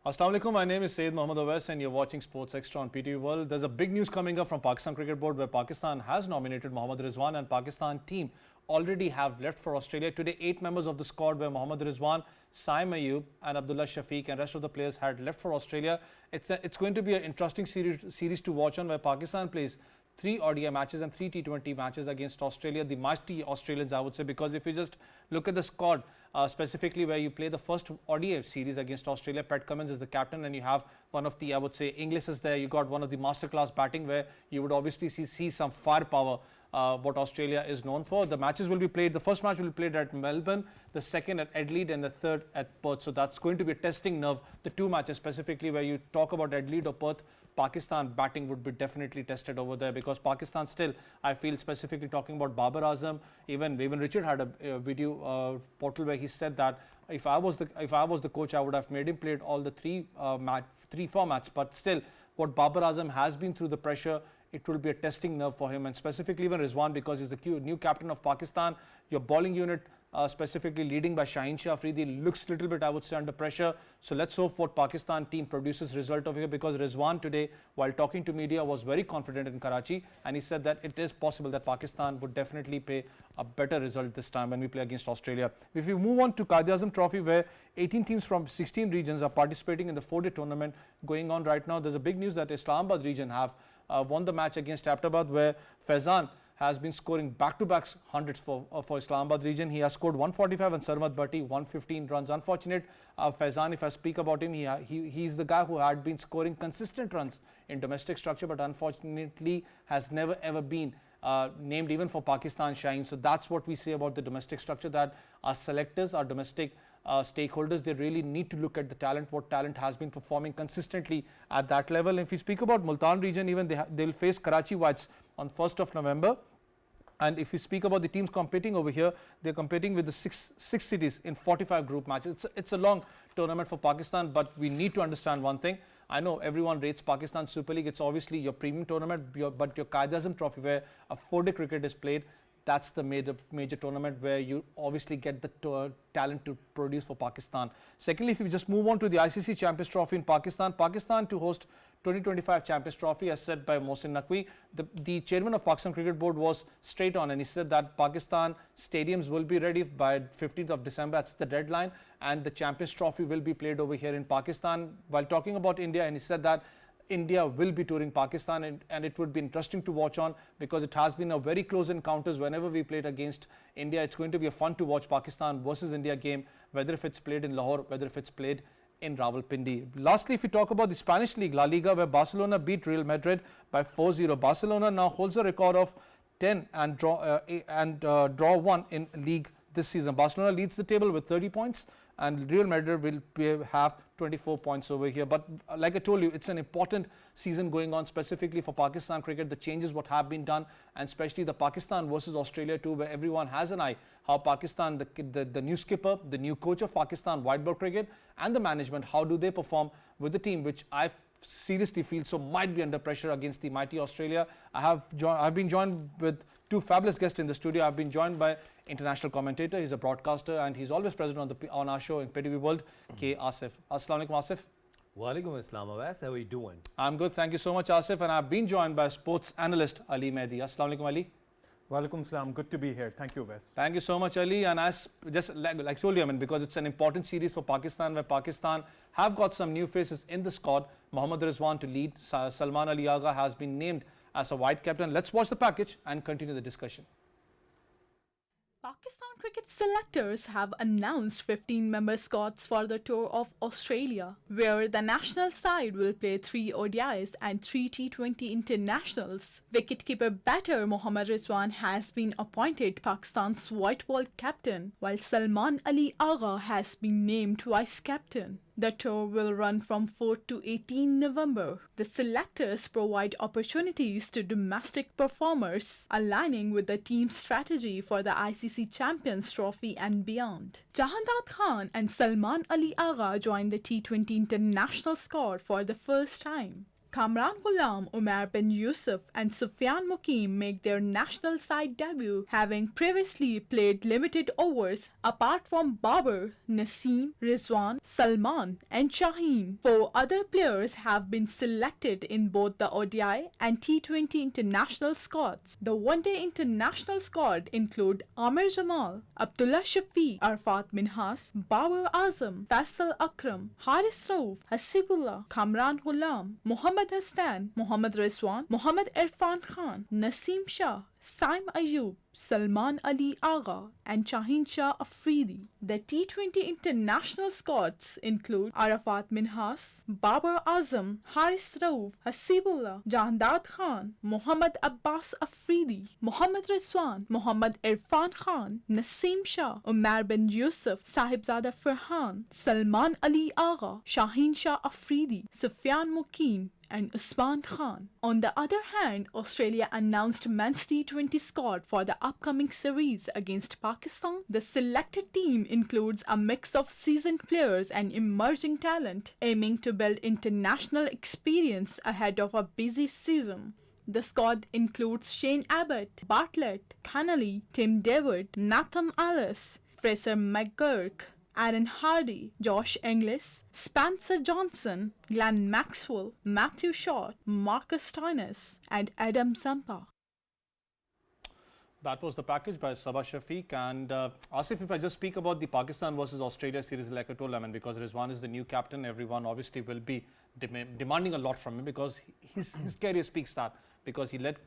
Assalamu alaikum. My name is Syed Mohammad Awais and you're watching Sports Extra on PTV World. There's a big news coming up from Pakistan Cricket Board where Pakistan has nominated Mohammad Rizwan and Pakistan team already have left for Australia. Today, 8 members of the squad were Mohammad Rizwan, Saim Ayub and Abdullah Shafiq and rest of the players had left for Australia. It's going to be an interesting series to watch on where Pakistan plays 3 ODI matches and 3 T20 matches against Australia, the mighty Australians I would say, because if you just look at the squad, specifically where you play the first ODI series against Australia, Pat Cummins is the captain and you have one of the, I would say, Inglis there, you got one of the masterclass batting where you would obviously see some firepower, what Australia is known for. The matches will be played, the first match will be played at Melbourne, the second at Adelaide and the third at Perth. So that's going to be a testing nerve, the 2 matches specifically where you talk about Adelaide or Perth. Pakistan batting would be definitely tested over there because Pakistan still, I feel specifically talking about Babar Azam, even Richard had a video portal where he said that if I was the coach, I would have made him play all the 3 formats. But still, what Babar Azam has been through the pressure, it will be a testing nerve for him, and specifically even Rizwan because he's the new captain of Pakistan. Your bowling unit, specifically leading by Shaheen Shah Afridi, looks a little bit, I would say, under pressure. So let's hope what Pakistan team produces result over here, because Rizwan today, while talking to media, was very confident in Karachi and he said that it is possible that Pakistan would definitely pay a better result this time when we play against Australia. If we move on to Quaid-e-Azam Trophy, where 18 teams from 16 regions are participating in the 4-day tournament going on right now, there's a big news that Islamabad region have won the match against Aptabad, where Faizan has been scoring back-to-back hundreds for Islamabad region. He has scored 145 and Sarmat Bhatti 115 runs. Unfortunate, Faizan, if I speak about him, he's the guy who had been scoring consistent runs in domestic structure, but unfortunately has never ever been named even for Pakistan Shine. So that's what we say about the domestic structure, that our selectors, our domestic stakeholders, they really need to look at the talent, what talent has been performing consistently at that level. If you speak about Multan region, even they'll face Karachi Whites on 1st of November. And if you speak about the teams competing over here, they're competing with the six cities in 45 group matches. It's a long tournament for Pakistan, but we need to understand one thing. I know everyone rates Pakistan Super League. It's obviously your premium tournament, but your Quaid-e-Azam Trophy, where a 4-day cricket is played, that's the major tournament where you obviously get the talent to produce for Pakistan. Secondly, if we just move on to the ICC Champions Trophy in Pakistan, to host 2025 Champions Trophy, as said by Mohsin Naqvi, the chairman of Pakistan Cricket Board was straight on and he said that Pakistan stadiums will be ready by 15th of December, that's the deadline, and the Champions Trophy will be played over here in Pakistan. While talking about India, and he said that India will be touring Pakistan and it would be interesting to watch on because it has been a very close encounters whenever we played against India. It's going to be a fun to watch Pakistan versus India game, whether if it's played in Lahore, whether if it's played in Rawalpindi. Lastly, if we talk about the Spanish League, La Liga, where Barcelona beat Real Madrid by 4-0. Barcelona now holds a record of 10 and draw 1 in league this season. Barcelona leads the table with 30 points and Real Madrid will have 24 points over here. But like I told you, it's an important season going on specifically for Pakistan cricket. The changes what have been done, and especially the Pakistan versus Australia too, where everyone has an eye how Pakistan, the new skipper, the new coach of Pakistan white ball cricket and the management, how do they perform with the team, which I seriously feel so might be under pressure against the mighty Australia. I've been joined with 2 fabulous guests in the studio. I've been joined by international commentator, he's a broadcaster and he's always present on our show in PTV World, K. Asif. Assalamu alaikum, Asif. Walaikum assalam, Awais. How are you doing? I'm good, thank you so much, Asif. And I've been joined by sports analyst Ali Mehdi. Assalamu alaikum, Ali. Walaikum assalam, good to be here. Thank you, Wes. Thank you so much, Ali. And as just like I told you, because it's an important series for Pakistan, where Pakistan have got some new faces in the squad. Mohammad Rizwan to lead. Salman Ali Agha has been named as a white captain. Let's watch the package and continue the discussion. Pakistan cricket selectors have announced 15-member squads for the tour of Australia, where the national side will play 3 ODIs and 3 T20 internationals. Wicketkeeper batter Mohammad Rizwan has been appointed Pakistan's white ball captain, while Salman Ali Agha has been named vice captain. The tour will run from 4 to 18 November. The selectors provide opportunities to domestic performers, aligning with the team's strategy for the ICC Champions Trophy and beyond. Jahandad Khan and Salman Ali Agha joined the T20 international squad for the first time. Kamran Ghulam, Umar bin Yusuf, and Sufyan Mukim make their national side debut, having previously played limited overs. Apart from Babar, Naseem, Rizwan, Salman, and Shaheen, 4 other players have been selected in both the ODI and T20 international squads. The one-day international squad include Amir Jamal, Abdullah Shafiq, Arfat Minhas, Babar Azam, Faisal Akram, Haris Rauf, Hasibullah, Kamran Ghulam, Mohammad Hassan, Mohammad Rizwan, Mohammad Irfan Khan, Naseem Shah, Saim Ayub, Salman Ali Agha, and Shaheen Shah Afridi. The T20 international squads include Arafat Minhas, Babar Azam, Haris Rauf, Hasibullah, Jandad Khan, Mohammad Abbas Afridi, Mohammad Rizwan, Mohammad Irfan Khan, Naseem Shah, Umar bin Yusuf, Sahibzada Farhan, Salman Ali Agha, Shaheen Shah Afridi, Sufyan Mukim, and Usman Khan. On the other hand, Australia announced men's T20 squad for the upcoming series against Pakistan. The selected team includes a mix of seasoned players and emerging talent, aiming to build international experience ahead of a busy season. The squad includes Shane Abbott, Bartlett, Connolly, Tim David, Nathan Ellis, Fraser McGurk, Aaron Hardy, Josh Inglis, Spencer Johnson, Glenn Maxwell, Matthew Short, Marcus Stoinis, and Adam Zampa. That was the package by Sabah Shafiq. And Asif, if I just speak about the Pakistan versus Australia series, like I told, because Rizwan is the new captain, everyone obviously will be demanding a lot from him, because his career speaks that. Because he led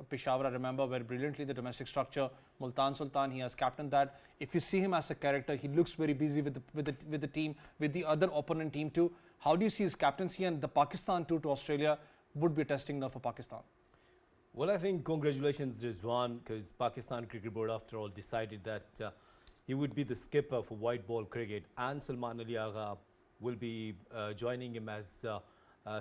Peshawar, I remember, very brilliantly, the domestic structure. Multan Sultan, he has captained that. If you see him as a character, he looks very busy with the team, with the other opponent team too. How do you see his captaincy, and the Pakistan tour to Australia would be testing now for Pakistan? Well, I think congratulations, Rizwan, because Pakistan Cricket Board, after all, decided that he would be the skipper for white ball cricket, and Salman Ali Agha will be joining him as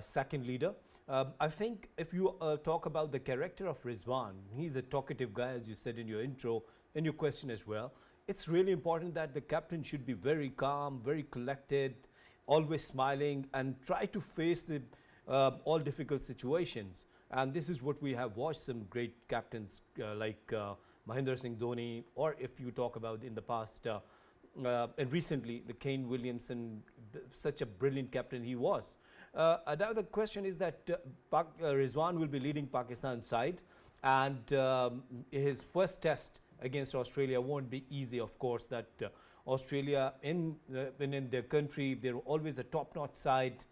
second leader. I think if you talk about the character of Rizwan, he's a talkative guy, as you said in your intro, in your question as well. It's really important that the captain should be very calm, very collected, always smiling, and try to face the all difficult situations. And this is what we have watched some great captains like Mahendra Singh Dhoni, or if you talk about in the past and recently, the Kane Williamson, such a brilliant captain he was. Now the question is that Rizwan will be leading Pakistan side, and his first test against Australia won't be easy. Of course, that Australia in their country, they're always a top-notch side,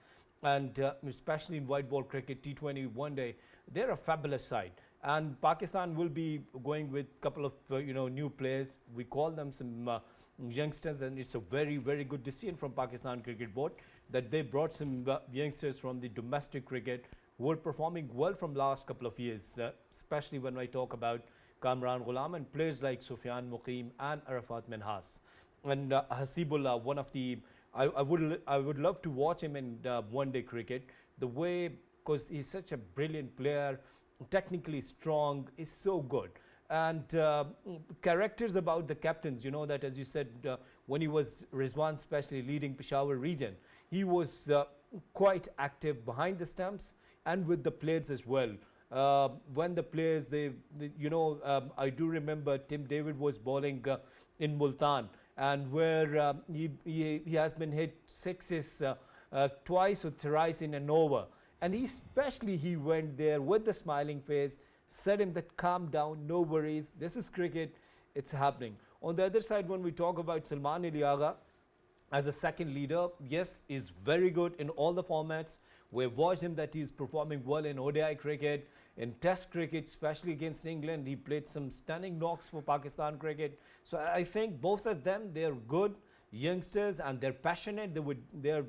and especially in white ball cricket, T20 one day, they're a fabulous side. And Pakistan will be going with a couple of new players. We call them some youngsters, and it's a very, very good decision from Pakistan Cricket Board that they brought some youngsters from the domestic cricket who are performing well from last couple of years, especially when I talk about Kamran Ghulam and players like Sufyan Mukim and Arafat Minhas. And Hasibullah, one of the, I would love to watch him in one-day cricket, the way, because he's such a brilliant player, technically strong, is so good. And characters about the captains, you know that, as you said, when he was Rizwan, especially leading Peshawar region, he was quite active behind the stumps and with the players as well. When the players, I do remember Tim David was bowling in Multan, and where he has been hit sixes twice or thrice in an over. And he went there with the smiling face, said him that calm down, no worries, this is cricket, it's happening. On the other side, when we talk about Salman Ali Agha as a second leader, yes, he's very good in all the formats. We've watched him that he's performing well in ODI cricket, in Test cricket, especially against England. He played some stunning knocks for Pakistan cricket. So I think both of them, they're good youngsters and they're passionate. They're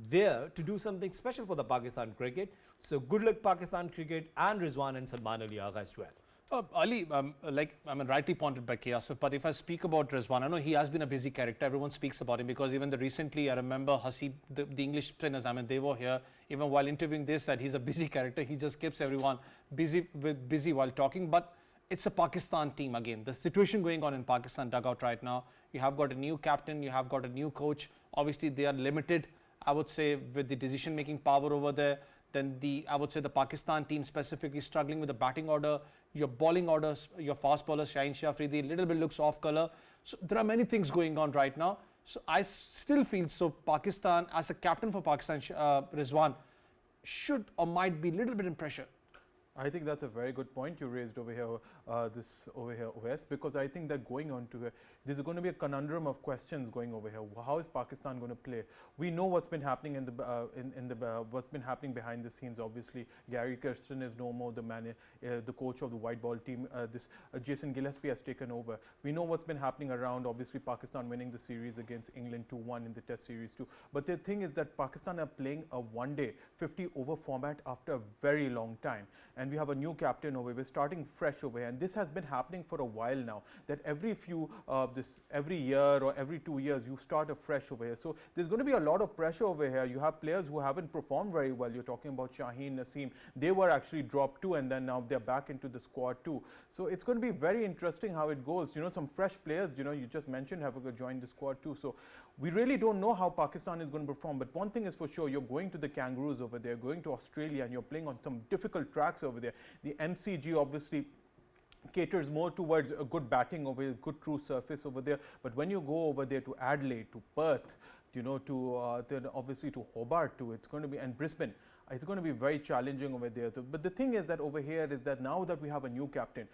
there to do something special for the Pakistan cricket. So good luck Pakistan cricket and Rizwan and Salman Ali Agha as well. Ali, rightly pointed by K. Asif, but if I speak about Rizwan, I know he has been a busy character. Everyone speaks about him because even recently, I remember Hasib, the English spinners, they were here. Even while interviewing this, that he's a busy character. He just keeps everyone busy while talking. But it's a Pakistan team again. The situation going on in Pakistan dugout right now, you have got a new captain, you have got a new coach. Obviously, they are limited, I would say, with the decision-making power over there. then I would say the Pakistan team specifically struggling with the batting order, your bowling orders, your fast bowler Shaheen Shah Afridi a little bit looks off color. So there are many things going on right now. So I still feel so Pakistan, as a captain for Pakistan, Rizwan, should or might be a little bit in pressure. I think that's a very good point you raised over here, OS, because I think that going on to here, there's going to be a conundrum of questions going over here. How is Pakistan going to play? We know what's been happening what's been happening behind the scenes. Obviously, Gary Kirsten is no more the coach of the white ball team. Jason Gillespie has taken over. We know what's been happening around. Obviously, Pakistan winning the series against England 2-1 in the Test series too. But the thing is that Pakistan are playing a one-day 50-over format after a very long time. And we have a new captain over here. We're starting fresh over here, and this has been happening for a while now. That every year or every 2 years you start afresh over here. So there's going to be a lot of pressure over here. You have players who haven't performed very well. You're talking about Shaheen, Naseem. They were actually dropped too, and then now they're back into the squad too. So it's going to be very interesting how it goes. Some fresh players. You just mentioned have joined the squad too. So we really don't know how Pakistan is going to perform. But one thing is for sure, you're going to the Kangaroos over there, going to Australia, and you're playing on some difficult tracks over there. The MCG obviously caters more towards a good batting over here, good true surface over there. But when you go over there to Adelaide, to Perth, then obviously to Hobart too, it's going to be, and Brisbane, it's going to be very challenging over there. But the thing is that over here is that now that we have a new captain,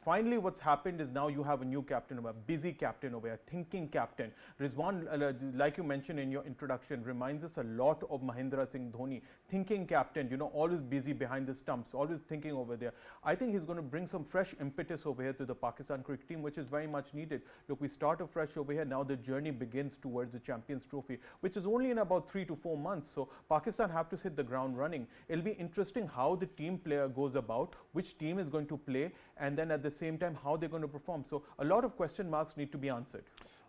finally what's happened is now you have a new captain, a busy captain over here, thinking captain. Rizwan, like you mentioned in your introduction, reminds us a lot of Mahendra Singh Dhoni, thinking captain, always busy behind the stumps, always thinking over there. I think he's going to bring some fresh impetus over here to the Pakistan cricket team, which is very much needed. Look, we start afresh over here. Now the journey begins towards the Champions Trophy, which is only in about 3 to 4 months. So Pakistan have to hit the ground running. It'll be interesting how the team player goes about, which team is going to play, and then at the same time how they're going to perform. So a lot of question marks need to be answered.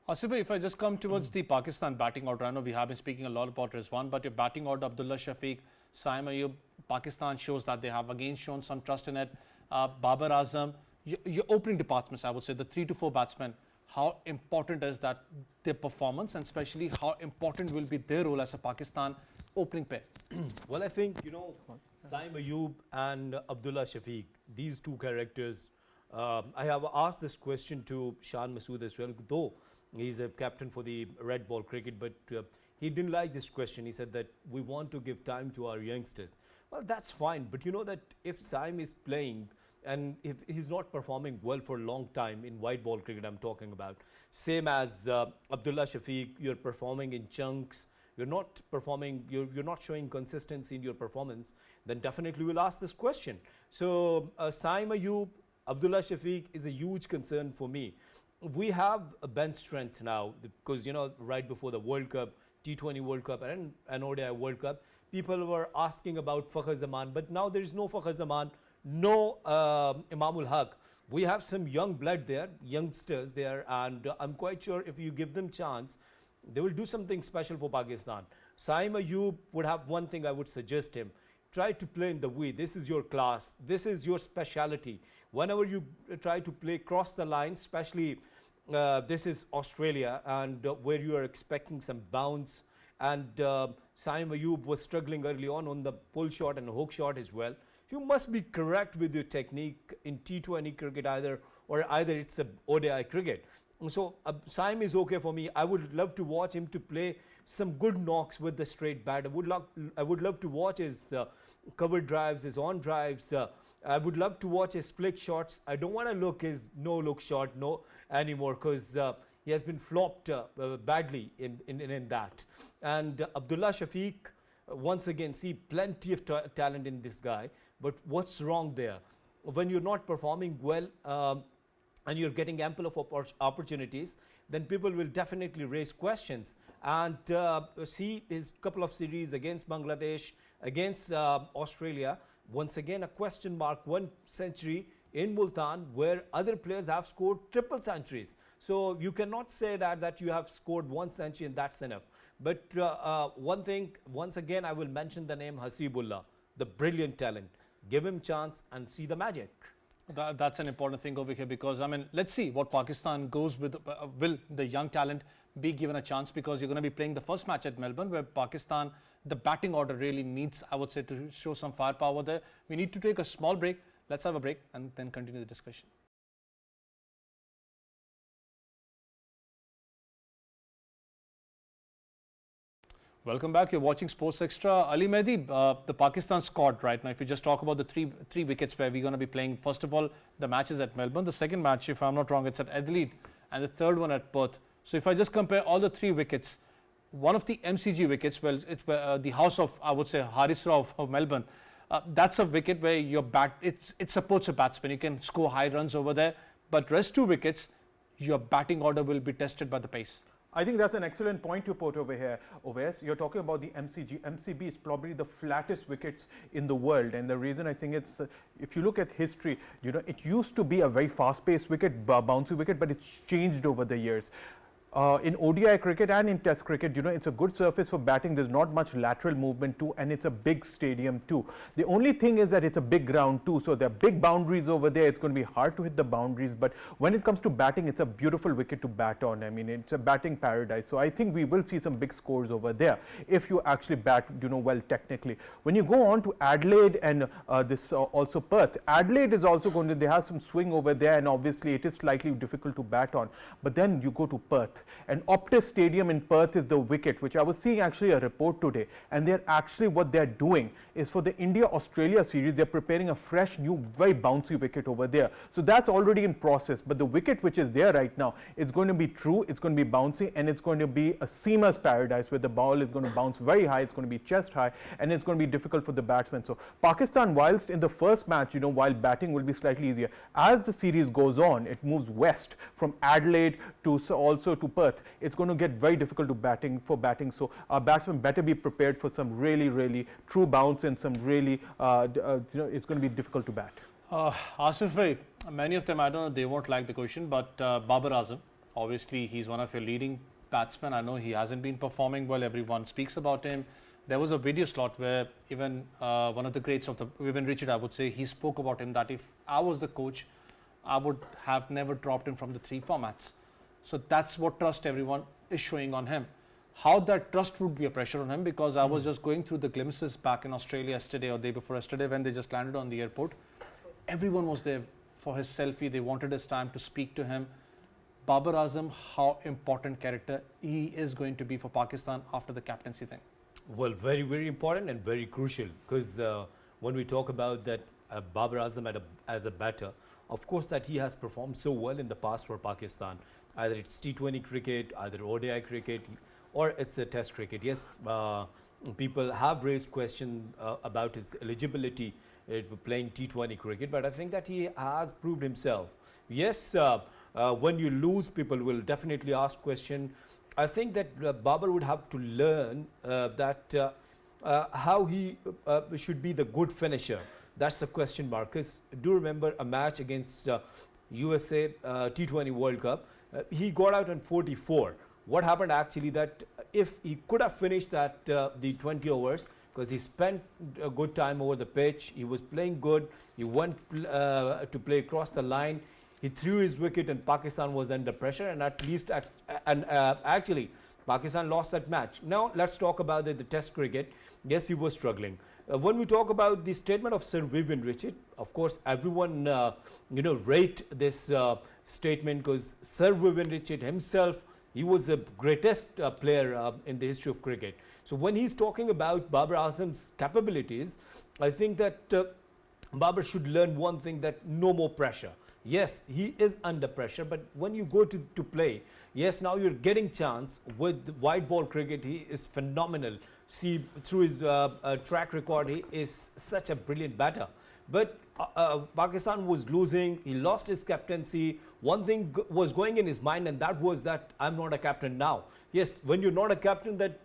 Asif, if I just come towards the Pakistan batting order, I know we have been speaking a lot about Rizwan, but your batting order, Abdullah Shafiq, Saim Ayub, Pakistan shows that they have again shown some trust in it. Babar Azam, your opening departments, I would say, the 3 to 4 batsmen, how important is that their performance, and especially how important will be their role as a Pakistan opening pair? Well, I think, Saim Ayub and Abdullah Shafiq, these two characters, I have asked this question to Shan Masood as well, though he's a captain for the red ball cricket, but he didn't like this question. He said that we want to give time to our youngsters. Well, that's fine, but you know that if Saim is playing and if he's not performing well for a long time in white ball cricket, I'm talking about, same as Abdullah Shafiq, you're performing in chunks, you're not performing, you're not showing consistency in your performance, then definitely we'll ask this question. So Saim Ayub, Abdullah Shafiq is a huge concern for me. We have a bench strength now because, right before the World Cup, T20 World Cup and ODI World Cup, people were asking about Fakhar Zaman, but now there is no Fakhar Zaman, no Imamul Haq. We have some young blood there, youngsters there, and I'm quite sure if you give them chance, they will do something special for Pakistan. Saim Ayub would have one thing I would suggest him. Try to play in the way. This is your class. This is your speciality. Whenever you try to play cross the line, especially this is Australia, and where you are expecting some bounce, and Saim Ayub was struggling early on the pull shot and hook shot as well. You must be correct with your technique in T20 cricket either it's a ODI cricket. So Saim is okay for me. I would love to watch him to play some good knocks with the straight bat. I would love to watch his cover drives, his on drives. I would love to watch his flick shots. I don't want to look his no-look shot anymore because he has been flopped badly in that. And Abdullah Shafiq, once again, see plenty of talent in this guy. But what's wrong there? When you're not performing well and you're getting ample of opportunities, then people will definitely raise questions. And see his couple of series against Bangladesh, against Australia, once again a question mark, 1 century in Multan where other players have scored triple centuries. So you cannot say that you have scored 1 century and that's enough. But one thing, once again, I will mention the name Hasibullah, the brilliant talent. Give him chance and see the magic. That's an important thing over here because, I mean, let's see what Pakistan goes with. Will the young talent be given a chance? Because you're going to be playing the first match at Melbourne where Pakistan, the batting order really needs, I would say, to show some firepower there. We need to take a small break. Let's have a break and then continue the discussion. Welcome back. You're watching Sports Extra. Ali Mehdi, the Pakistan squad right now, if you just talk about the three wickets where we're going to be playing, first of all, the matches at Melbourne. The second match, if I'm not wrong, it's at Adelaide. And the third one at Perth. So if I just compare all the three wickets, one of the MCG wickets, well, it's the house of, I would say, Haris Raw of Melbourne. That's a wicket where it supports a batsman. You can score high runs over there. But rest two wickets, your batting order will be tested by the pace. I think that's an excellent point you put over here, Oves. You're talking about the MCG. MCB is probably the flattest wickets in the world, and the reason I think it's, if you look at history, you know, it used to be a very fast-paced wicket, bouncy wicket, but it's changed over the years. In ODI cricket and in Test cricket, you know, it's a good surface for batting. There's not much lateral movement too, and it's a big stadium too. The only thing is that it's a big ground too, so there are big boundaries over there. It's going to be hard to hit the boundaries, but when it comes to batting, it's a beautiful wicket to bat on. I mean, it's a batting paradise. So I think we will see some big scores over there if you actually bat, you know, well technically. When you go on to Adelaide and also Perth, Adelaide is also going to, they have some swing over there, and obviously it is slightly difficult to bat on. But then you go to Perth. And Optus Stadium in Perth is the wicket, which I was seeing actually a report today. And they're actually, what they're doing is for the India-Australia series, they're preparing a fresh, new, very bouncy wicket over there. So that's already in process. But the wicket which is there right now, it's going to be true, it's going to be bouncy, and it's going to be a seamer's paradise where the ball is going to bounce very high, it's going to be chest high, and it's going to be difficult for the batsman. So Pakistan, whilst in the first match, you know, while batting will be slightly easier, as the series goes on, it moves west from Adelaide to also to Perth. It's going to get very difficult to batting. So our batsmen better be prepared for some really true bounce and some really, you know, it's going to be difficult to bat. Asif bhai, many of them, I don't know, they won't like the question, but Babar Azam, obviously he's one of your leading batsmen. I know he hasn't been performing well. Everyone speaks about him. There was a video slot where even one of the greats of the, Vivian Richard, I would say, he spoke about him that if I was the coach, I would have never dropped him from the 3 formats. So that's what trust everyone is showing on him. How that trust would be a pressure on him, because I was just going through the glimpses back in Australia yesterday or day before yesterday when they just landed on the airport. Everyone was there for his selfie. They wanted his time to speak to him. Babar Azam, how important character he is going to be for Pakistan after the captaincy thing. Well, very important and very crucial, because when we talk about that Babar Azam as a batter, of course that he has performed so well in the past for Pakistan. Either it's T20 cricket, either ODI cricket, or it's a Test cricket. Yes, people have raised questions about his eligibility playing T20 cricket, but I think that he has proved himself. Yes, when you lose, people will definitely ask question. I think that Babar would have to learn that how he should be the good finisher. That's the question mark. Because do remember a match against USA T20 World Cup. He got out on 44. What happened actually that if he could have finished that the 20 overs, because he spent a good time over the pitch, he was playing good, he went to play across the line, he threw his wicket and Pakistan was under pressure, and at least actually Pakistan lost that match. Now let's talk about the Test cricket. Yes, he was struggling. When we talk about the statement of Sir Vivian Richard, of course everyone you know, rate this statement, because Sir Vivian Richard himself, he was the greatest player in the history of cricket. So when he's talking about Babar Azam's capabilities, I think that Babar should learn one thing, that no more pressure. Yes, he is under pressure, but when you go to play, yes, now you're getting chance. With white ball cricket, he is phenomenal. See, through his track record, he is such a brilliant batter. But Pakistan was losing, he lost his captaincy. One thing was going in his mind, and that was that I'm not a captain now. Yes, when you're not a captain, that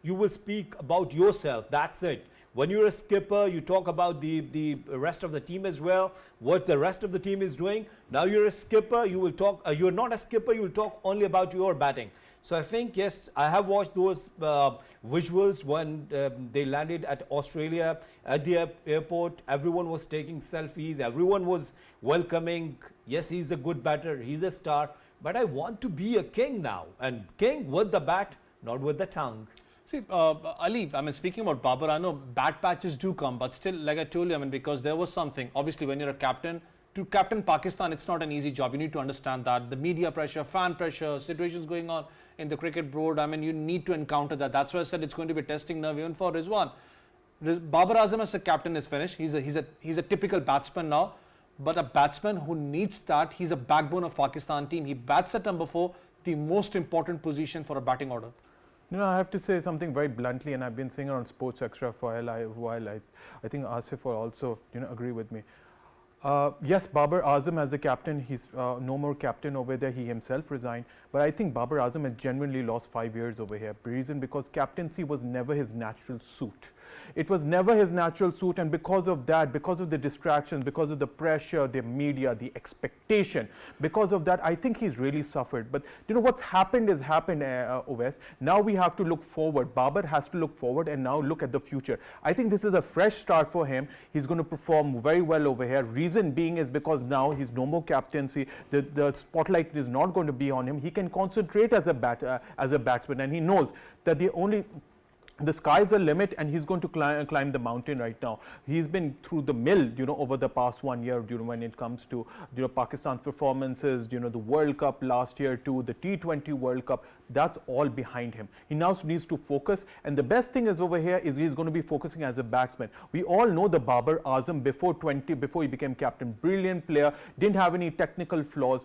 you will speak about yourself, that's it. When you're a skipper, you talk about the rest of the team as well, what the rest of the team is doing. Now you're a skipper, you will talk, you're not a skipper, you will talk only about your batting. So I think, yes, I have watched those visuals when they landed at Australia at the airport. Everyone was taking selfies, everyone was welcoming. Yes, he's a good batter, he's a star, but I want to be a king now, and king with the bat, not with the tongue. See, Ali, I mean, speaking about Babar, I know bad patches do come, but still, like I told you, I mean, because there was something, obviously, when you're a captain, to captain Pakistan, it's not an easy job. You need to understand that. The media pressure, fan pressure, situations going on in the cricket board, I mean, you need to encounter that. That's why I said it's going to be testing nerve even for Rizwan. Babar Azam as a captain is finished. He's a typical batsman now, but a batsman who needs that. He's a backbone of Pakistan team. He bats at number 4, the most important position for a batting order. You know, I have to say something very bluntly, and I've been saying it on Sports Extra for a while. I think Asif will also, agree with me. Yes, Babar Azam as the captain, he's no more captain over there. He himself resigned. But I think Babar Azam has genuinely lost 5 years over here. Reason because captaincy was never his natural suit. It was never his natural suit, and because of that, because of the distractions, because of the pressure, the media, the expectation, because of that, I think he's really suffered. But what's happened is happened, Owais. Now we have to look forward. Babar has to look forward and now look at the future. I think this is a fresh start for him. He's going to perform very well over here. Reason being is because now he's no more captaincy. The spotlight is not going to be on him. He can concentrate as a batsman, and he knows that the sky's the limit, and he's going to climb the mountain right now. He's been through the mill, over the past 1 year, when it comes to, Pakistan's performances, the World Cup last year too, the T20 World Cup. That's all behind him. He now needs to focus, and the best thing is over here is he's going to be focusing as a batsman. We all know the Babar Azam before he became captain. Brilliant player, didn't have any technical flaws.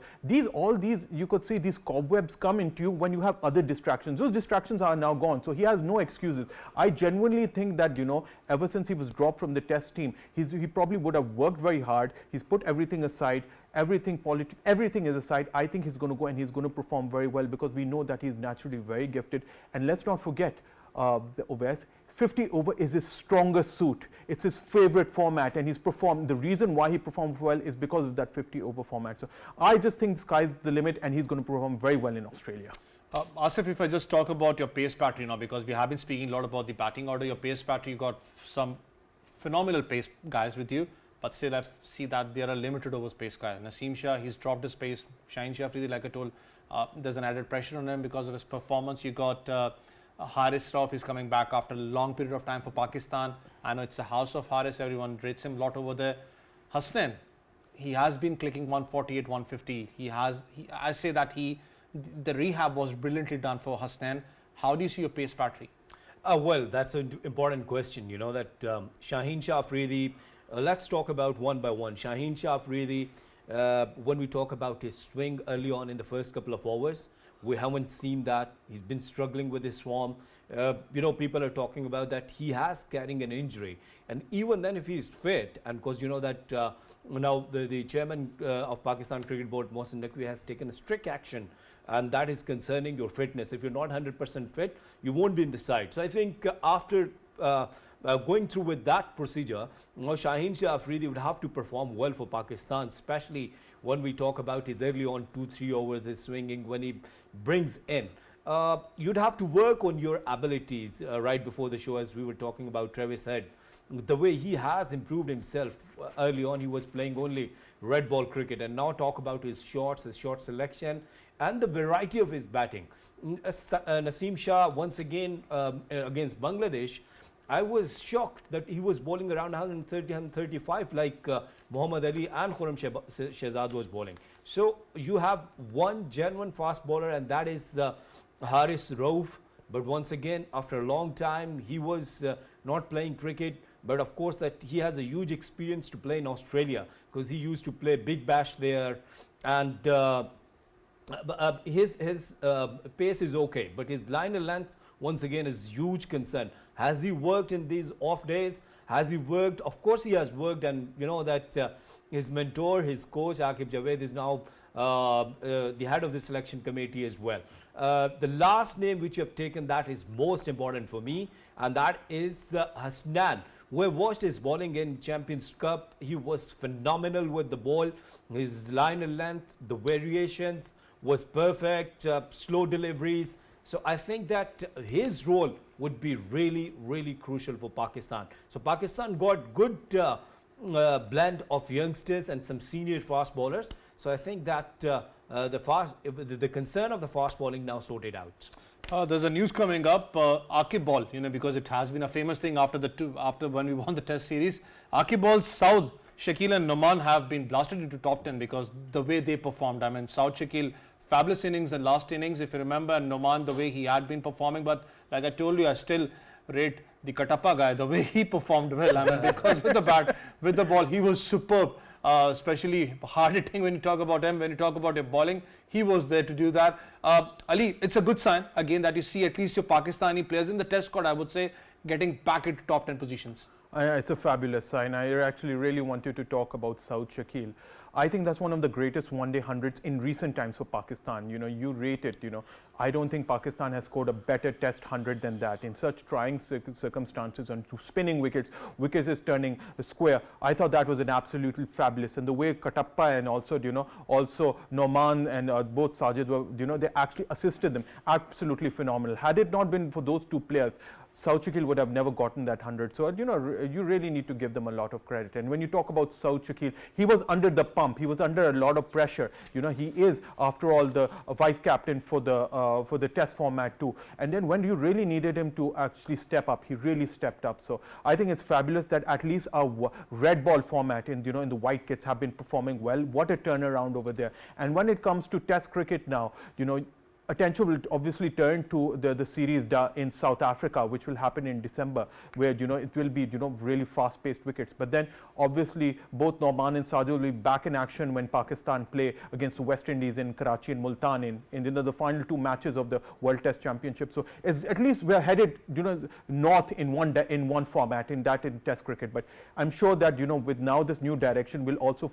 All these, you could see these cobwebs come into you when you have other distractions. Those distractions are now gone, so he has no excuses. I genuinely think that, ever since he was dropped from the test team, he probably would have worked very hard. He's put everything aside. Everything is aside. I think he's going to go and he's going to perform very well, because we know that he's naturally very gifted. And let's not forget, the Owais, 50 over is his strongest suit. It's his favorite format, and he's performed. The reason why he performed well is because of that 50 over format. So I just think the sky's the limit, and he's going to perform very well in Australia. Asif, if I just talk about your pace battery now, because we have been speaking a lot about the batting order, your pace battery, you got some phenomenal pace guys with you. But still, I see that there are limited overs pace guy. Naseem Shah, he's dropped his pace. Shaheen Shah Afridi, like I told, there's an added pressure on him because of his performance. You got Haris Rauf, he's coming back after a long period of time for Pakistan. I know it's a house of Haris, everyone rates him a lot over there. Hasnain, he has been clicking 148, 150. I say that the rehab was brilliantly done for Hasnain. How do you see your pace battery? Well, that's an important question. You know that Shaheen Shah Afridi. Let's talk about one by one. Shaheen Shah Afridi, when we talk about his swing early on in the first couple of overs, we haven't seen that. He's been struggling with his form. People are talking about that he has carrying an injury. And even then, if he's fit, and because you know that now the chairman of Pakistan Cricket Board, Mohsin Naqvi, has taken a strict action, and that is concerning your fitness. If you're not 100% fit, you won't be in the side. So I think after going through with that procedure, Shaheen Shah Afridi would have to perform well for Pakistan, especially when we talk about his early on 2-3 overs, his swinging, when he brings in. You'd have to work on your abilities right before the show, as we were talking about Travis Head. The way he has improved himself. Early on, he was playing only red ball cricket, and now talk about his shot selection, and the variety of his batting. Naseem Shah, once again, against Bangladesh, I was shocked that he was bowling around 130, 135 like Muhammad Ali and Khurram Shehzad was bowling. So you have one genuine fast bowler, and that is Haris Rauf. But once again, after a long time, he was not playing cricket. But of course, that he has a huge experience to play in Australia, because he used to play Big Bash there, and his pace is okay, but his liner length once again is huge concern. Has he worked in these off days? Has he worked? Of course he has worked, and you know that his mentor, his coach Aqib Javed, is now the head of the selection committee as well. The last name which you have taken that is most important for me, and that is Hasnan. We watched his bowling in Champions Cup. He was phenomenal with the ball. His line and length, the variations was perfect, slow deliveries. So I think that his role would be really, really crucial for Pakistan. So Pakistan got good blend of youngsters and some senior fast bowlers. So I think that the concern of the fast bowling now sorted out. There's a news coming up, Akib Ball, because it has been a famous thing after when we won the Test series. Akib Ball's Saud, Shakil and Noman have been blasted into top 10 because the way they performed. I mean, Saud Shakil, fabulous innings and last innings, if you remember, and Noman, the way he had been performing. But like I told you, I still rate the Katappa guy, the way he performed well. I mean, because with the bat, with the ball, he was superb. Especially hard hitting when you talk about him, when you talk about your bowling, he was there to do that. Ali, it's a good sign again that you see at least your Pakistani players in the Test squad, I would say, getting back into top 10 positions. It's a fabulous sign. I actually really wanted to talk about Saud Shakil. I think that's one of the greatest one-day hundreds in recent times for Pakistan. You rate it, I don't think Pakistan has scored a better Test 100 than that. In such trying circumstances and to spinning wickets is turning square. I thought that was an absolutely fabulous. And the way Katappa and also Noman and both Sajid were, they actually assisted them. Absolutely phenomenal. Had it not been for those two players, Saud Shakil would have never gotten that 100. So, you really need to give them a lot of credit. And when you talk about Saud Shakil, he was under the pump. He was under a lot of pressure. He is, after all, the vice captain for the Test format too. And then when you really needed him to actually step up, he really stepped up. So I think it's fabulous that at least our red ball format in the white kits have been performing well. What a turnaround over there. And when it comes to Test cricket now, attention will obviously turn to the series in South Africa, which will happen in December, where it will be really fast-paced wickets. But then obviously both Noman and Sajid will be back in action when Pakistan play against the West Indies in Karachi and Multan in the final two matches of the World Test Championship. So it's, at least we're headed north in one format in Test cricket. But I'm sure that with now this new direction will also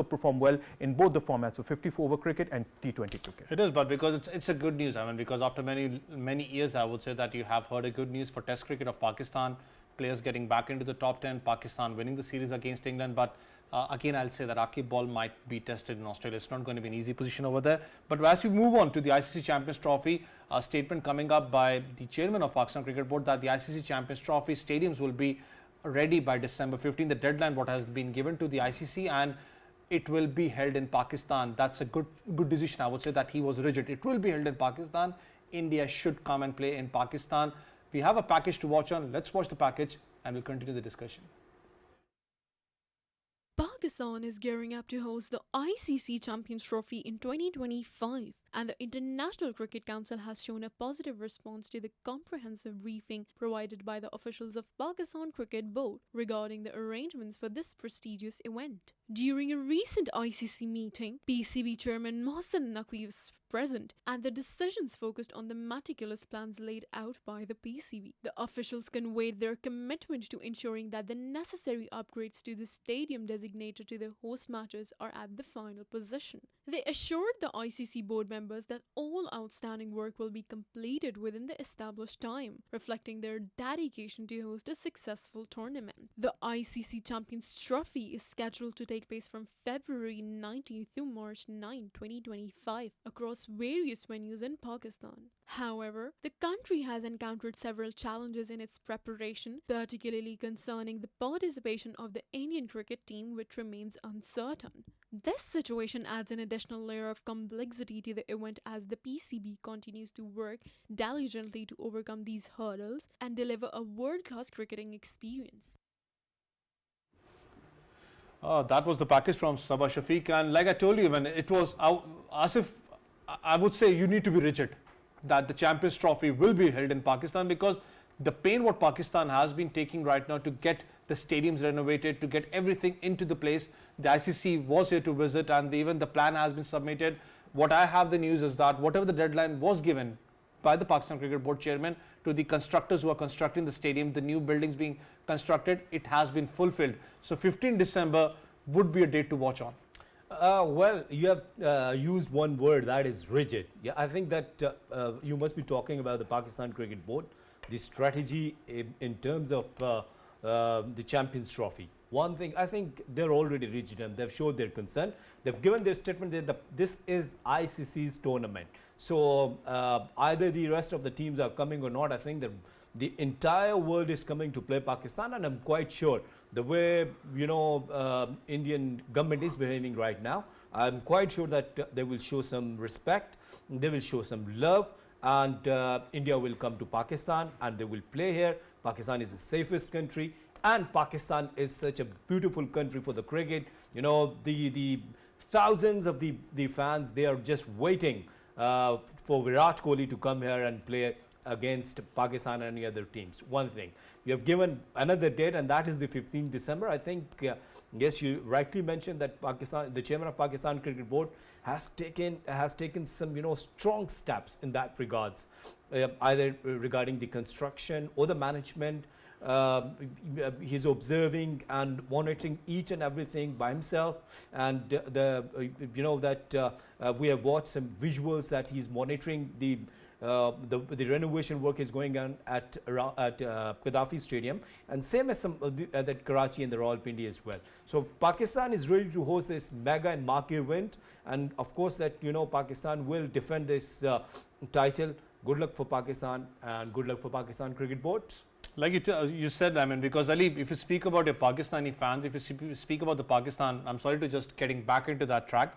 perform well in both the formats of 54 over cricket and T20 cricket. It is, but because it's a good news. I mean, because after many years, I would say that you have heard a good news for Test cricket of Pakistan, players getting back into the top 10, Pakistan winning the series against England. But again, I'll say that Akib Ball might be tested in Australia. It's not going to be an easy position over there. But as we move on to the ICC Champions Trophy, a statement coming up by the chairman of Pakistan Cricket Board that the ICC Champions Trophy stadiums will be ready by December 15, the deadline what has been given to the ICC, and it will be held in Pakistan. That's a good decision. I would say that he was rigid. It will be held in Pakistan. India should come and play in Pakistan. We have a package to watch on. Let's watch the package and we'll continue the discussion. Pakistan is gearing up to host the ICC Champions Trophy in 2025, and the International Cricket Council has shown a positive response to the comprehensive briefing provided by the officials of Pakistan Cricket Board regarding the arrangements for this prestigious event. During a recent ICC meeting, PCB Chairman Mohsen Naqvi was present, and the decisions focused on the meticulous plans laid out by the PCB. The officials conveyed their commitment to ensuring that the necessary upgrades to the stadium designated to the host matches are at the final position. They assured the ICC board members that all outstanding work will be completed within the established time, reflecting their dedication to host a successful tournament. The ICC Champions Trophy is scheduled to take place from February 19 through March 9, 2025 across various venues in Pakistan. However, the country has encountered several challenges in its preparation, particularly concerning the participation of the Indian cricket team, which remains uncertain. This situation adds an additional layer of complexity to the event as the PCB continues to work diligently to overcome these hurdles and deliver a world-class cricketing experience. That was the package from Sabah Shafiq, and like I told you, when it was Asif, I would say you need to be rigid that the Champions Trophy will be held in Pakistan, because the pain what Pakistan has been taking right now to get the stadiums renovated, to get everything into the place. The ICC was here to visit, and even the plan has been submitted. What I have the news is that whatever the deadline was given by the Pakistan Cricket Board chairman to the constructors who are constructing the stadium, the new buildings being constructed, it has been fulfilled. So 15 December would be a date to watch on. Well, you have used one word, that is rigid. Yeah, I think that you must be talking about the Pakistan Cricket Board, the strategy in terms of the Champions Trophy. One thing, I think they're already rigid and they've showed their concern. They've given their statement that this is ICC's tournament. So either the rest of the teams are coming or not. I think that the entire world is coming to play Pakistan, and I'm quite sure the way Indian government is behaving right now, I'm quite sure that they will show some respect, they will show some love, and India will come to Pakistan and they will play here. Pakistan is the safest country, and Pakistan is such a beautiful country for the cricket. You know, the thousands of the fans, they are just waiting for Virat Kohli to come here and play against Pakistan and any other teams. One thing, you have given another date, and that is the 15th December. I think, yes, you rightly mentioned that Pakistan, the chairman of Pakistan Cricket Board, has taken some strong steps in that regards, either regarding the construction or the management. He's observing and monitoring each and everything by himself, and we have watched some visuals that he's monitoring the renovation work is going on at Gaddafi Stadium, and same as some at Karachi and the Rawalpindi as well. So Pakistan is ready to host this mega and marquee event, and of course that Pakistan will defend this title. Good luck for Pakistan, and good luck for Pakistan Cricket Board. Like you said, I mean, because Ali, if you speak about your Pakistani fans, if you speak about the Pakistan, I'm sorry to just getting back into that track.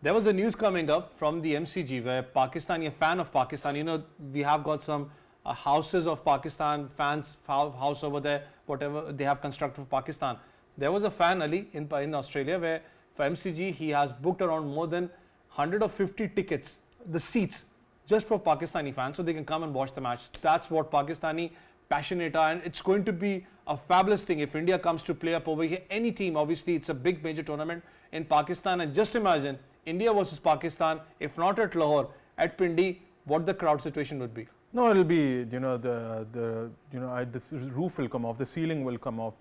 There was a news coming up from the MCG where Pakistani, a fan of Pakistan, we have got some houses of Pakistan, fans house over there, whatever they have constructed for Pakistan. There was a fan, Ali, in Australia, where for MCG he has booked around more than 150 tickets, the seats, just for Pakistani fans, so they can come and watch the match. That's what Pakistani passionate are, and it's going to be a fabulous thing if India comes to play up over here. Any team, obviously, it's a big major tournament in Pakistan, and just imagine India versus Pakistan, if not at Lahore, at Pindi, what the crowd situation would be. No, it'll be this roof will come off, the ceiling will come off.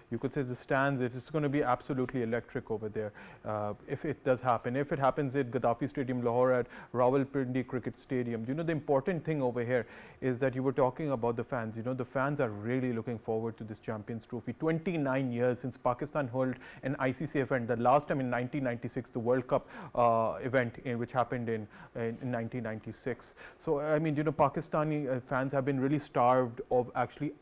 You could say the stands. It's going to be absolutely electric over there if it does happen. If it happens at Gaddafi Stadium, Lahore, at Rawalpindi Cricket Stadium. The important thing over here is that you were talking about the fans. The fans are really looking forward to this Champions Trophy. 29 years since Pakistan held an ICC event. The last time in 1996, the World Cup event which happened in 1996. So I mean, Pakistani fans have been really starved of actually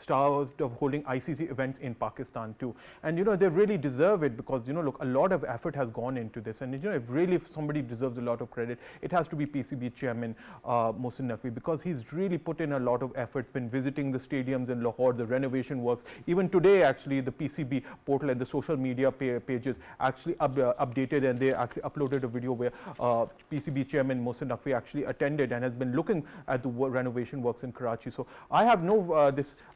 starved of holding ICC events in Pakistan too, and they really deserve it because look, a lot of effort has gone into this, and if somebody deserves a lot of credit, it has to be PCB chairman Mohsin Naqvi, because he's really put in a lot of efforts, been visiting the stadiums in Lahore, the renovation works. Even today, actually, the PCB portal and the social media pages actually updated, and they actually uploaded a video where PCB chairman Mohsin Naqvi actually attended and has been looking at the renovation works in Karachi. So I have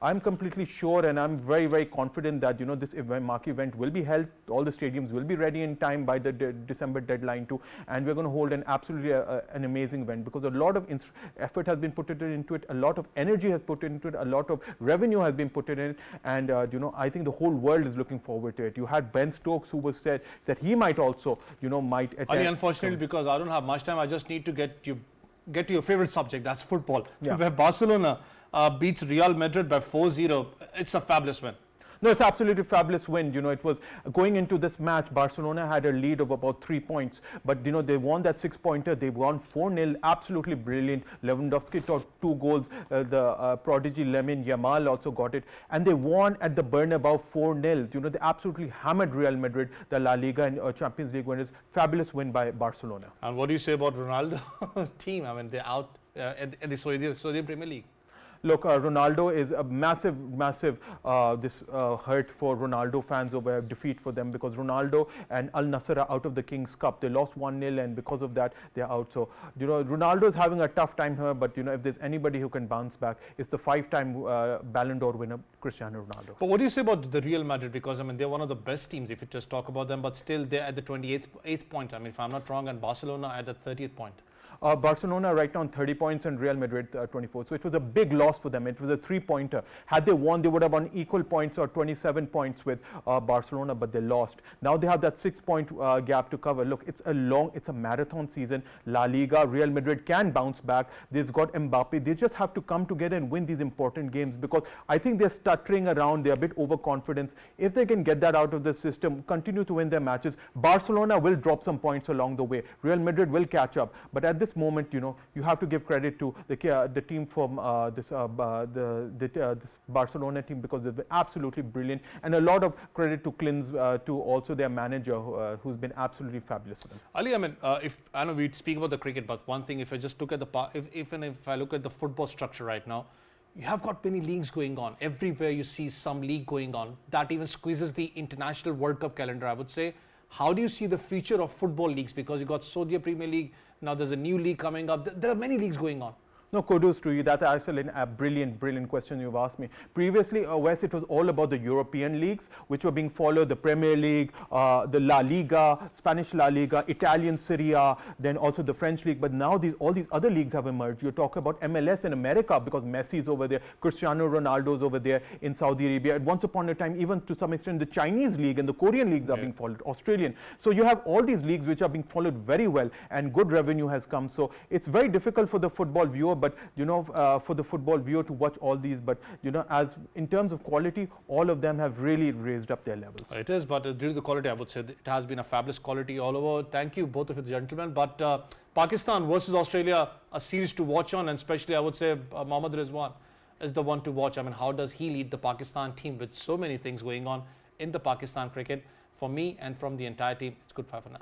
I'm completely sure, and I'm very, very confident that this marquee event will be held. All the stadiums will be ready in time by the December deadline too, and we're going to hold an absolutely an amazing event, because a lot of effort has been put into it, a lot of energy has put into it, a lot of revenue has been put in it, and I think the whole world is looking forward to it. You had Ben Stokes, who was said that he might also might attend. Ali, unfortunately, because I don't have much time, I just need to get to your favorite subject, that's football. Yeah. Where Barcelona beats Real Madrid by 4-0. It's a fabulous win. No, it's absolutely fabulous win. It was going into this match, Barcelona had a lead of about 3 points, but they won that 6-pointer. They won 4-0. Absolutely brilliant. Lewandowski took 2 goals. The prodigy Lamine Yamal also got it, and they won at the Bernabeu 4-0. They absolutely hammered Real Madrid, the La Liga and Champions League winners. Fabulous win by Barcelona. And what do you say about Ronaldo team? I mean, they're out at the Saudi Premier League. Look, Ronaldo is a massive hurt for Ronaldo fans over a defeat for them, because Ronaldo and Al Nassr are out of the King's Cup. They lost 1-0, and because of that, they're out. So, Ronaldo is having a tough time here, but if there's anybody who can bounce back, it's the 5-time Ballon d'Or winner, Cristiano Ronaldo. But what do you say about the Real Madrid? Because, I mean, they're one of the best teams if you just talk about them, but still they're at the 28th point. I mean, if I'm not wrong, and Barcelona at the 30th point. Barcelona right now on 30 points and Real Madrid 24. So it was a big loss for them. It was a 3-pointer. Had they won, they would have won equal points or 27 points with Barcelona, but they lost. Now they have that 6-point gap to cover. Look, it's a marathon season. La Liga, Real Madrid can bounce back. They've got Mbappe. They just have to come together and win these important games, because I think they're stuttering around. They're a bit overconfident. If they can get that out of the system, continue to win their matches, Barcelona will drop some points along the way. Real Madrid will catch up. But at this moment, you have to give credit to the team from this Barcelona team, because they've been absolutely brilliant, and a lot of credit to Klins, to also their manager, who's been absolutely fabulous for them. Ali, I mean, if I know we speak about the cricket, but one thing, if I just look at if I look at the football structure right now, you have got many leagues going on. Everywhere you see some league going on. That even squeezes the international World Cup calendar, I would say. How do you see the future of football leagues? Because you got Saudi Premier League, now there's a new league coming up. There are many leagues going on. No, kudos to you. That's actually a brilliant question you've asked me. Previously, Wes, it was all about the European leagues, which were being followed, the Premier League, the La Liga, Spanish La Liga, Italian Serie A, then also the French League. But now all these other leagues have emerged. You talk about MLS in America, because Messi is over there, Cristiano Ronaldo is over there in Saudi Arabia. And once upon a time, even to some extent, the Chinese league and the Korean leagues are being followed, Australian. So you have all these leagues which are being followed very well, and good revenue has come. So it's very difficult for the football viewer, but for the football viewer to watch all these, but as in terms of quality, all of them have really raised up their levels. It is, but due to the quality, I would say it has been a fabulous quality all over. Thank you, both of you gentlemen. But Pakistan versus Australia, a series to watch on, and especially I would say Mohammad Rizwan is the one to watch. I mean, how does he lead the Pakistan team with so many things going on in the Pakistan cricket? For me and from the entire team, it's good for now.